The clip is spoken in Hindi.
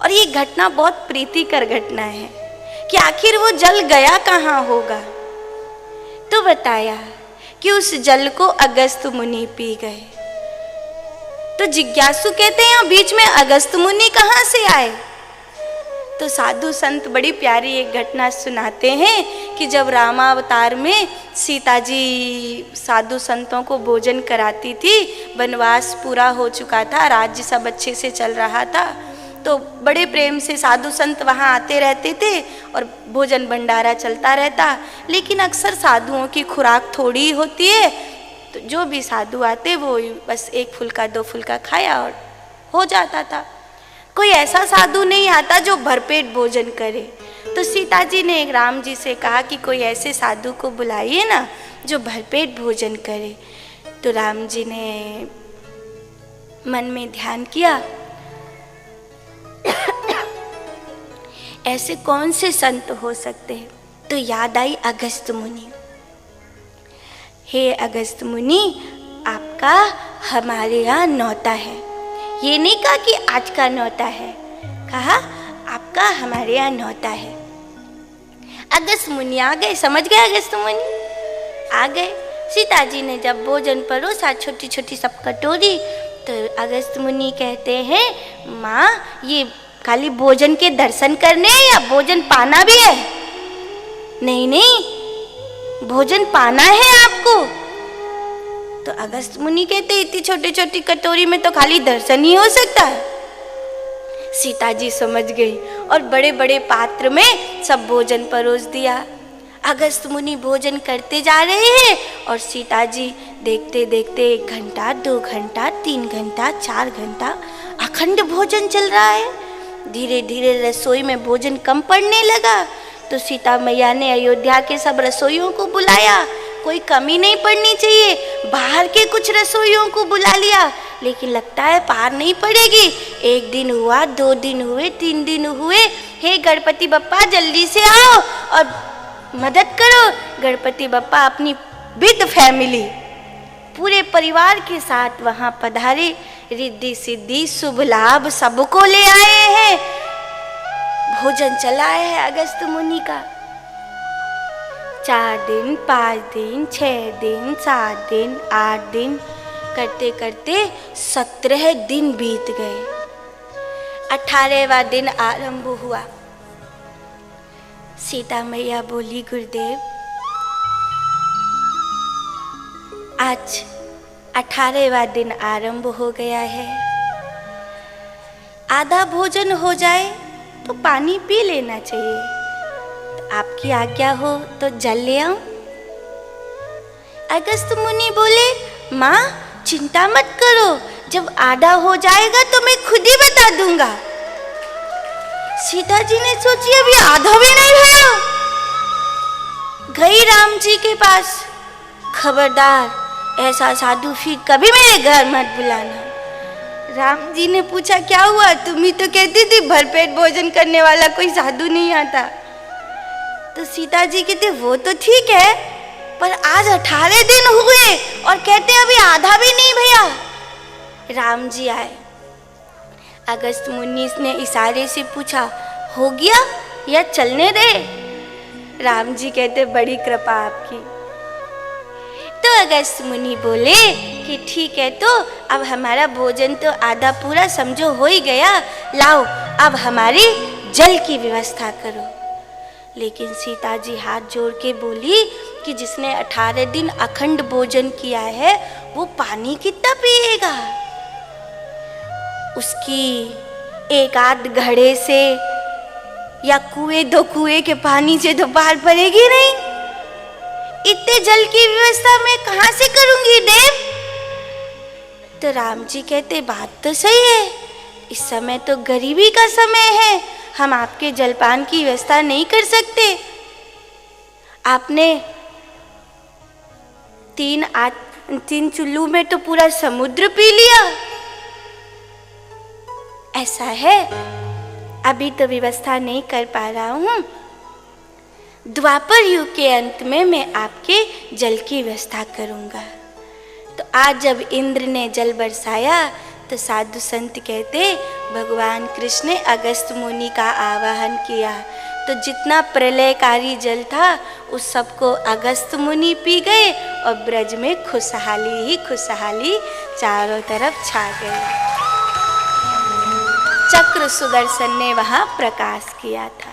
और ये घटना बहुत प्रीतिकर घटना है कि आखिर वो जल गया कहाँ होगा। तो बताया कि उस जल को अगस्त मुनि पी गए। तो जिज्ञासु कहते हैं यहाँ बीच में अगस्त मुनि कहाँ से आए। तो साधु संत बड़ी प्यारी एक घटना सुनाते हैं कि जब रामावतार में सीता जी साधु संतों को भोजन कराती थी, वनवास पूरा हो चुका था, राज्य सब अच्छे से चल रहा था, तो बड़े प्रेम से साधु संत वहाँ आते रहते थे और भोजन भंडारा चलता रहता। लेकिन अक्सर साधुओं की खुराक थोड़ी होती है, तो जो भी साधु आते वो बस एक फुल्का दो फुल्का खाया और हो जाता था। कोई ऐसा साधु नहीं आता जो भरपेट भोजन करे। तो सीता जी ने राम जी से कहा कि कोई ऐसे साधु को बुलाइए ना जो भरपेट भोजन करे। तो राम जी ने मन में ध्यान किया, ऐसे कौन से संत हो सकते हैं। तो याद आई अगस्त मुनि। हे अगस्त मुनि, आपका हमारे यहाँ न्योता है। ये नहीं कहा कि आज का न्योता है, कहा आपका हमारे यहाँ न्योता है। अगस्त मुनि आ गए, समझ गए अगस्त मुनि आ गए। सीता जी ने जब भोजन परोसा छोटी छोटी सब कटोरी, तो अगस्त मुनि कहते हैं माँ ये खाली भोजन के दर्शन करने या भोजन पाना भी है। नहीं नहीं, भोजन पाना है आपको। तो अगस्त मुनि कहते इतनी छोटी छोटी कटोरी में तो खाली दर्शन ही हो सकता है। सीता जी समझ गई और बड़े बड़े पात्र में सब भोजन परोस दिया। अगस्त मुनि भोजन करते जा रहे हैं और सीता जी देखते देखते 1 घंटा 2 घंटा 3 घंटा 4 घंटा अखंड भोजन चल रहा है। धीरे धीरे रसोई में भोजन कम पड़ने लगा। तो सीता मैया ने अयोध्या के सब रसोइयों को बुलाया, कोई कमी नहीं पड़नी चाहिए। बाहर के कुछ रसोइयों को बुला लिया, लेकिन लगता है पार नहीं पड़ेगी। 1 दिन हुआ, 2 दिन हुए, 3 दिन हुए। हे गणपति बप्पा जल्दी से आओ और मदद करो। गणपति बप्पा अपनी विद फैमिली पूरे परिवार के साथ वहाँ पधारे। रिद्धि सिद्धि शुभ लाभ सबको ले आए हैं। भोजन चला है अगस्त मुनि का। 4 दिन 5 दिन 6 दिन 7 दिन 8 दिन करते करते 17 दिन बीत गए। 18वां दिन आरंभ हुआ। सीता मैया बोली गुरुदेव आज 18वां दिन आरंभ हो गया है, आधा भोजन हो जाए तो पानी पी लेना चाहिए। तो आपकी आज्ञा हो तो जल ले आऊं। अगस्त मुनि बोले माँ चिंता मत करो, जब आधा हो जाएगा तो मैं खुद ही बता दूंगा। सीता जी ने सोची अभी आधा भी नहीं हुआ। गई राम जी के पास, खबरदार ऐसा साधु फिर कभी मेरे घर मत बुलाना। राम जी ने पूछा क्या हुआ, तुम ही तो कहती थी भरपेट भोजन करने वाला कोई साधु नहीं आता। तो सीता जी कहते वो तो ठीक है, पर आज 18 दिन हुए और कहते अभी आधा भी नहीं भैया। राम जी आए। अगस्त मुनि ने इशारे से पूछा हो गया या चलने दे। राम जी कहते बड़ी कृपा आपकी। तो अगस्त मुनि बोले कि ठीक है, तो अब हमारा भोजन तो आधा पूरा समझो हो ही गया, लाओ अब हमारी जल की व्यवस्था करो। लेकिन सीता जी हाथ जोड़ के बोली कि जिसने 18 दिन अखंड भोजन किया है वो पानी कितना पिएगा। उसकी 1 आध घड़े से या कुएं 2 कुएं के पानी से तो पार पड़ेगी नहीं। इतने जल की व्यवस्था मैं कहाँ से करूंगी देव। तो राम जी कहते बात तो सही है, इस समय तो गरीबी का समय है, हम आपके जलपान की व्यवस्था नहीं कर सकते। आपने 3 चुल्लू में तो पूरा समुद्र पी लिया। ऐसा है अभी तो व्यवस्था नहीं कर पा रहा हूँ, द्वापर युग के अंत में मैं आपके जल की व्यवस्था करूँगा। तो आज जब इंद्र ने जल बरसाया तो साधु संत कहते भगवान कृष्ण ने अगस्त मुनि का आवाहन किया तो जितना प्रलयकारी जल था उस सबको अगस्त मुनि पी गए और ब्रज में खुशहाली ही खुशहाली चारों तरफ छा गई। चक्र सुदर्शन ने वहाँ प्रकाश किया था।